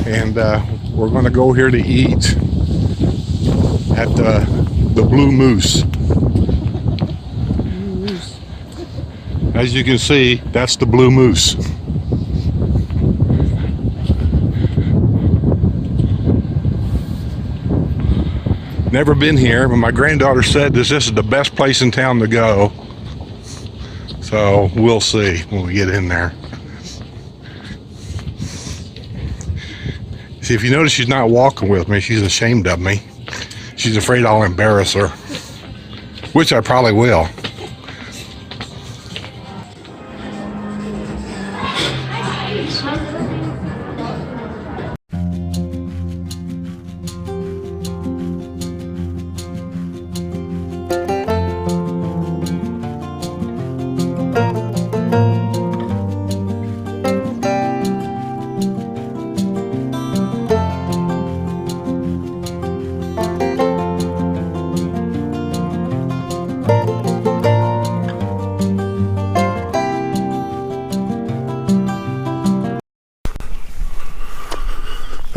and we're going to go here to eat at the Blue Moose. As you can see, that's the Blue Moose. Never been here, but my granddaughter said this is the best place in town to go. So we'll see when we get in there. See, if you notice, she's not walking with me. She's ashamed of me. She's afraid I'll embarrass her, which I probably will.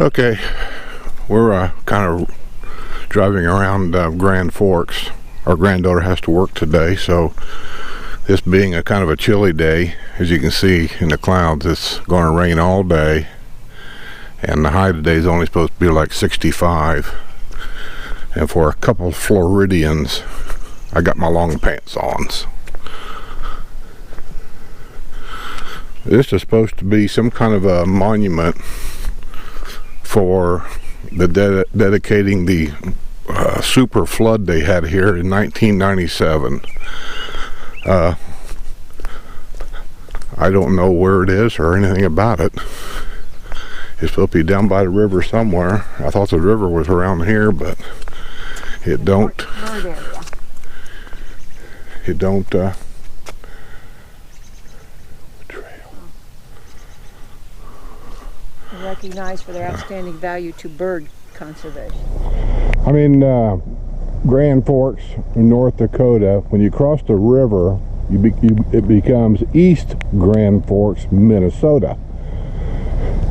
Okay, we're kind of driving around Grand Forks. Our granddaughter has to work today, so this being a kind of a chilly day, as you can see in the clouds, it's going to rain all day, and the high today is only supposed to be like 65. And for a couple Floridians, I got my long pants on. This is supposed to be some kind of a monument for the dedicating the super flood they had here in 1997. I don't know where it is or anything about it. It's supposed to be down by the river somewhere. I thought the river was around here, but it don't. It don't. Recognized for their outstanding value to bird conservation. I'm in Grand Forks, North Dakota. When you cross the river, it becomes East Grand Forks, Minnesota.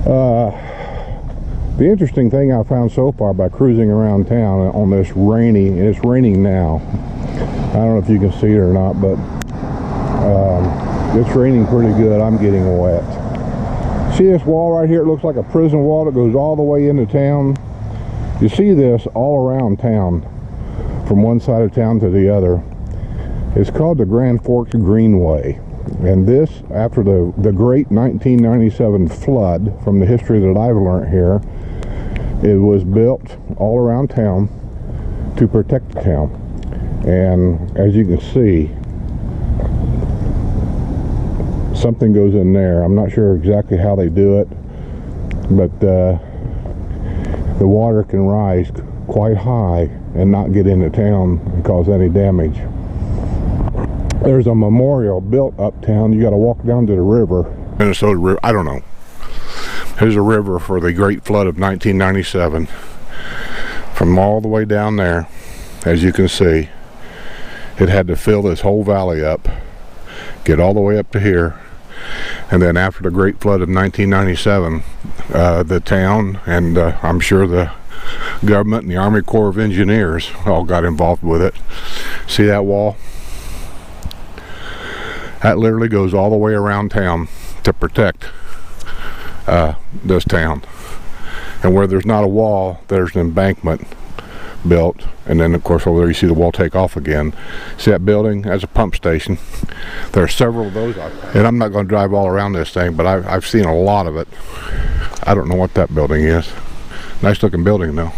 The interesting thing I found so far by cruising around town on this rainy, and it's raining now. I don't know if you can see it or not, but it's raining pretty good. I'm getting wet. See this wall right here? It looks like a prison wall that goes all the way into town. You see this all around town, from one side of town to the other. It's called the Grand Forks Greenway. And this, after the great 1997 flood, from the history that I've learned here, it was built all around town to protect the town. And as you can see, something goes in there. I'm not sure exactly how they do it, but the water can rise quite high and not get into town and cause any damage. There's a memorial built uptown. You got to walk down to the river. Minnesota River, I don't know. There's a river for the great flood of 1997. From all the way down there, as you can see, it had to fill this whole valley up, get all the way up to here. And then after the great flood of 1997, the town and I'm sure the government and the Army Corps of Engineers all got involved with it. See that wall? That literally goes all the way around town to protect this town. And where there's not a wall, there's an embankment built, and then of course over there you see the wall take off again. See that building? That's a pump station. There are several of those out there. And I'm not going to drive all around this thing, but I've seen a lot of it. I don't know what that building is. Nice looking building though.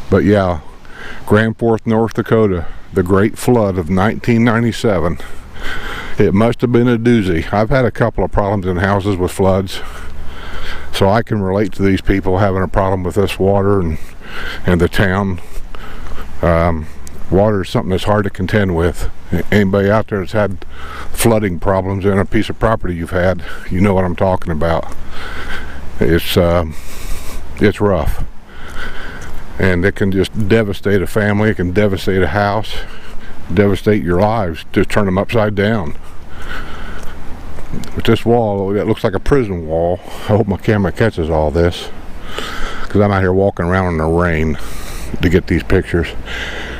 But yeah, Grand Forks, North Dakota, the great flood of 1997. It must have been a doozy. I've had a couple of problems in houses with floods, so I can relate to these people having a problem with this water and the town. Water is something that's hard to contend with. Anybody out there that's had flooding problems in a piece of property you've had, you know what I'm talking about. It's rough, and it can just devastate a family. It can devastate a house, devastate your lives, just turn them upside down. With this wall, it looks like a prison wall. I hope my camera catches all this, because I'm out here walking around in the rain to get these pictures.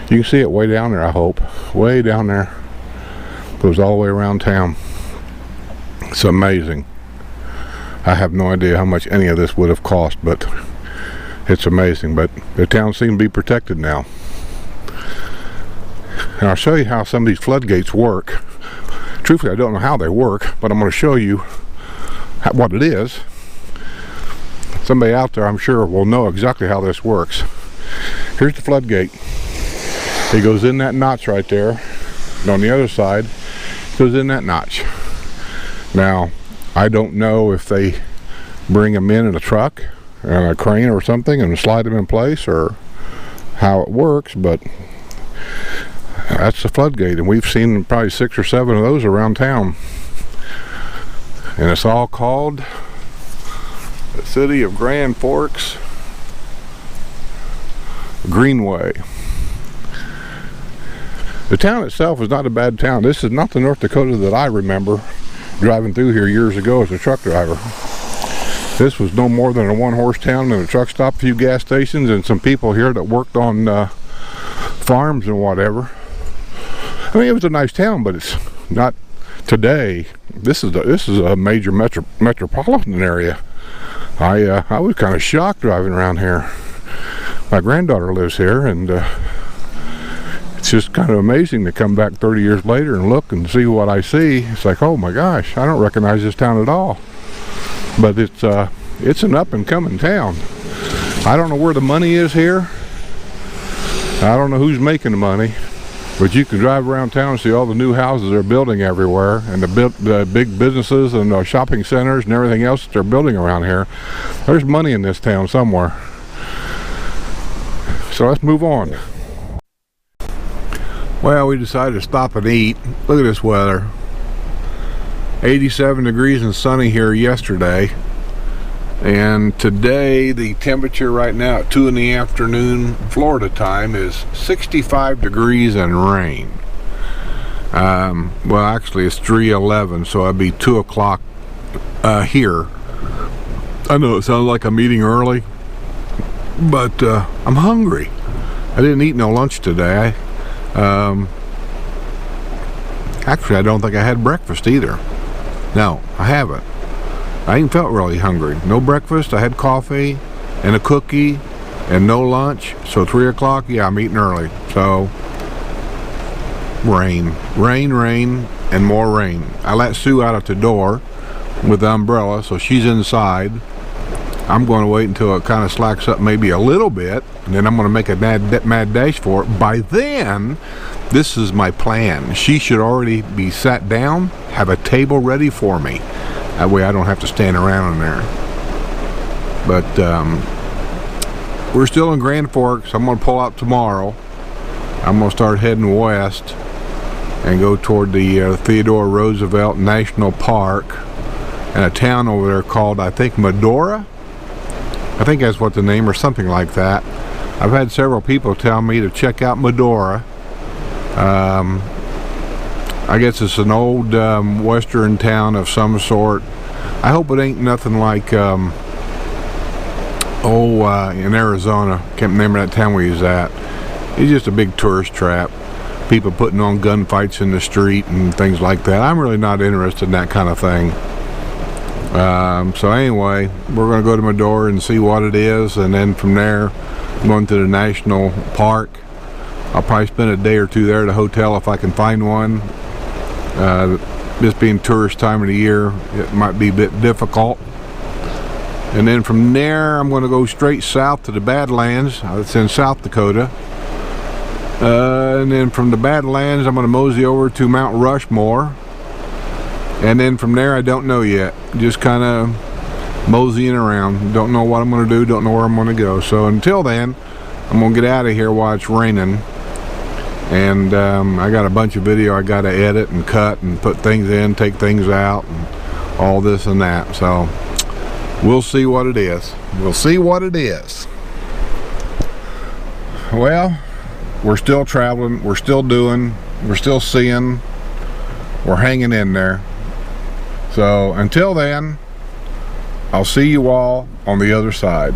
You can see it way down there, I hope. Way down there. Goes all the way around town. It's amazing. I have no idea how much any of this would have cost, but it's amazing. But the town seems to be protected now. And I'll show you how some of these floodgates work. Truthfully, I don't know how they work, but I'm going to show you what it is. Somebody out there, I'm sure, will know exactly how this works. Here's the floodgate. It goes in that notch right there. And on the other side, it goes in that notch. Now, I don't know if they bring them in a truck and a crane or something and slide them in place, or how it works, but that's the floodgate, and we've seen probably 6 or 7 of those around town. And it's all called the City of Grand Forks Greenway. The town itself is not a bad town. This is not the North Dakota that I remember driving through here years ago as a truck driver. This was no more than a one-horse town and a truck stop, a few gas stations, and some people here that worked on farms and whatever. I mean, it was a nice town, but it's not today. This is a major metropolitan area. I was kind of shocked driving around here. My granddaughter lives here, and it's just kind of amazing to come back 30 years later and look and see what I see. It's like, oh my gosh, I don't recognize this town at all. But it's an up and coming town. I don't know where the money is here. I don't know who's making the money, but you can drive around town and see all the new houses they're building everywhere, and the big businesses and shopping centers and everything else that they're building around here. There's money in this town somewhere. So let's move on. Well, we decided to stop and eat. Look at this weather. 87 degrees and sunny here yesterday. And today the temperature right now at 2 in the afternoon Florida time is 65 degrees and rain. Well, actually it's 3:11, so it'd be 2 o'clock here. I know it sounds like I'm eating early, but I'm hungry. I didn't eat no lunch today. Actually, I don't think I had breakfast either. No, I haven't. I ain't felt really hungry. No breakfast. I had coffee and a cookie and no lunch. So 3 o'clock, yeah, I'm eating early. So rain, and more rain. I let Sue out at the door with the umbrella, so she's inside. I'm going to wait until it kind of slacks up maybe a little bit, and then I'm going to make a mad dash for it. By then, this is my plan. She should already be sat down, have a table ready for me. That way I don't have to stand around in there. But we're still in Grand Forks. I'm going to pull out tomorrow. I'm going to start heading west and go toward the Theodore Roosevelt National Park and a town over there called, I think, Medora. I think that's what the name, or something like that. I've had several people tell me to check out Medora. I guess it's an old western town of some sort. I hope it ain't nothing like in Arizona. Can't remember that town we was at. It's just a big tourist trap. People putting on gunfights in the street and things like that. I'm really not interested in that kind of thing. So anyway, we're going to go to Medora and see what it is, and then from there going to the national park. I'll probably spend a day or two there at a hotel if I can find one. This being tourist time of the year, it might be a bit difficult. And then from there I'm going to go straight south to the Badlands. It's in South Dakota. And then from the Badlands I'm going to mosey over to Mount Rushmore. And then from there, I don't know yet. Just kind of moseying around. Don't know what I'm going to do. Don't know where I'm going to go. So until then, I'm going to get out of here while it's raining. And I got a bunch of video I got to edit and cut and put things in, take things out, and all this and that. So we'll see what it is. We'll see what it is. Well, we're still traveling. We're still doing. We're still seeing. We're hanging in there. So until then, I'll see you all on the other side.